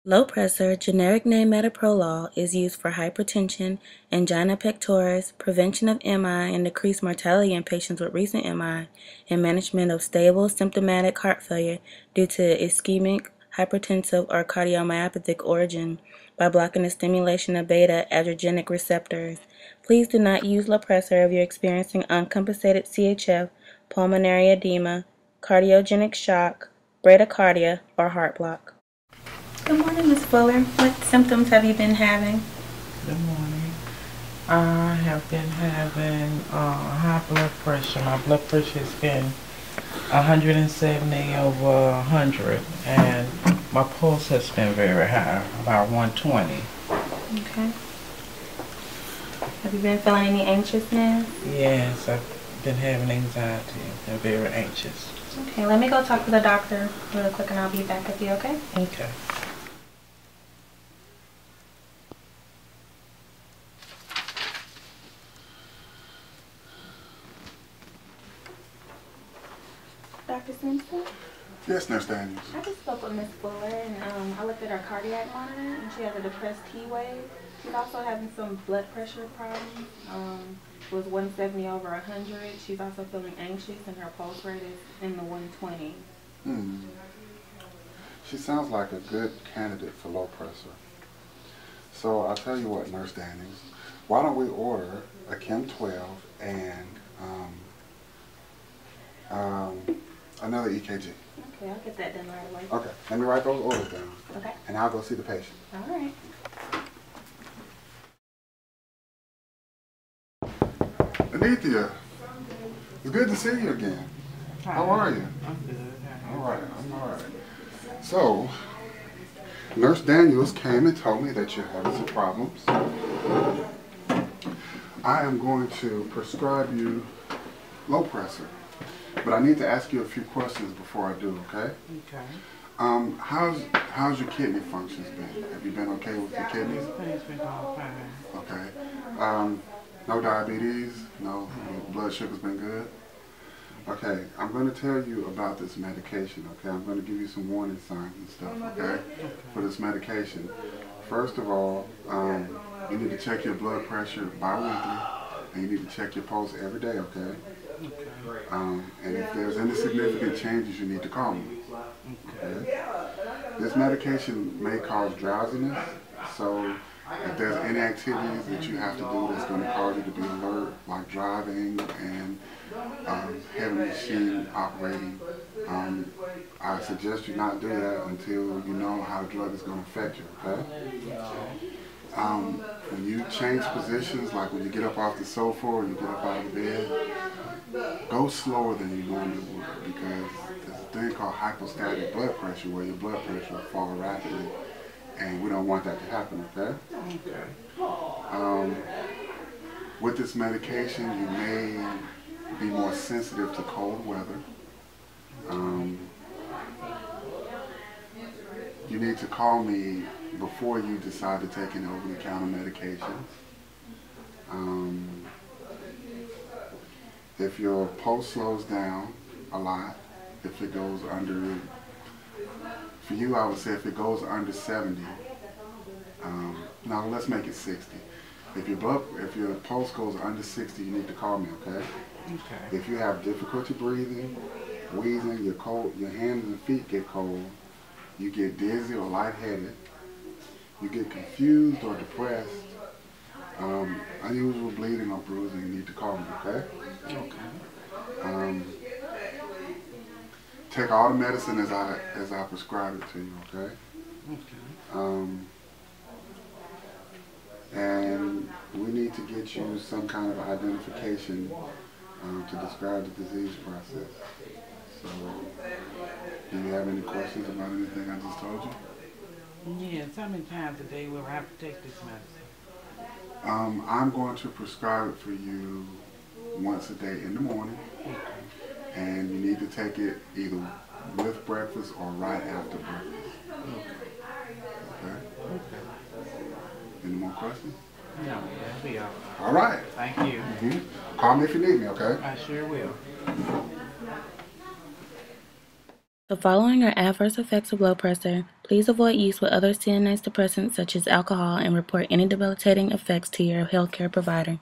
Lopressor, generic name metoprolol, is used for hypertension, angina pectoris, prevention of MI and decreased mortality in patients with recent MI, and management of stable symptomatic heart failure due to ischemic, hypertensive, or cardiomyopathic origin by blocking the stimulation of beta-adrenergic receptors. Please do not use Lopressor if you're experiencing uncompensated CHF, pulmonary edema, cardiogenic shock, bradycardia, or heart block. Good morning, Ms. Fuller. What symptoms have you been having? Good morning. I have been having high blood pressure. My blood pressure has been 170/100, and my pulse has been very high, about 120. Okay. Have you been feeling any anxiousness? Yes, I've been having anxiety. I'm very anxious. Okay, let me go talk to the doctor real quick and I'll be back with you, okay? Okay. Dr. Simpson? Yes, Nurse Daniels. I just spoke with Ms. Fuller and I looked at her cardiac monitor and she has a depressed T wave. She's also having some blood pressure problems. It was 170/100. She's also feeling anxious and her pulse rate is in the 120. She sounds like a good candidate for low pressure. So I'll tell you what, Nurse Daniels, why don't we order a Chem 12 and another EKG. Okay, I'll get that done right away. Okay, let me write those orders down. Okay. And I'll go see the patient. All right. Anithia, it's good to see you again. Hi. How are you? I'm good. All right, I'm all right. So, Nurse Daniels came and told me that you're having some problems. I am going to prescribe you Lopressor, but I need to ask you a few questions before I do, okay? Okay. How's your kidney functions been? Have you been okay with your kidneys? Everything's been going fine. Okay. No diabetes? No? Your blood sugar's been good? Okay, I'm going to tell you about this medication, okay? I'm going to give you some warning signs and stuff, okay? For this medication. First of all, you need to check your blood pressure bi-weekly, and you need to check your pulse every day, okay? And if there's any significant changes, you need to call me, okay? This medication may cause drowsiness, so if there's any activities that you have to do that's going to cause you to be alert, like driving and heavy machine operating, I suggest you not do that until you know how the drug is going to affect you, okay? When you change positions, like when you get up off the sofa or you get up out of the bed, go slower than you normally would, because there's a thing called hypostatic blood pressure where your blood pressure will fall rapidly, and we don't want that to happen, okay? With this medication, you may be more sensitive to cold weather. You need to call me before you decide to take any over-the-counter medications. If your pulse slows down a lot, if it goes under, for you I would say if it goes under 70, no, let's make it 60. If your pulse goes under 60, you need to call me, okay? Okay. If you have difficulty breathing, wheezing, your hands and feet get cold, you get dizzy or lightheaded, you get confused or depressed, unusual bleeding or bruising, you need to call me, okay? Okay. Take all the medicine as I prescribe it to you, okay? Okay. And we need to get you some kind of identification to describe the disease process. So, do you have any questions about anything I just told you? Yes, how many times a day will I have to take this medicine? I'm going to prescribe it for you once a day in the morning, and you need to take it either with breakfast or right after breakfast. Okay? Any more questions? No, that'll be all. All right. Thank you. Call me if you need me, okay? I sure will. The following are adverse effects of low pressure. Please avoid use with other CNS depressants such as alcohol and report any debilitating effects to your healthcare provider.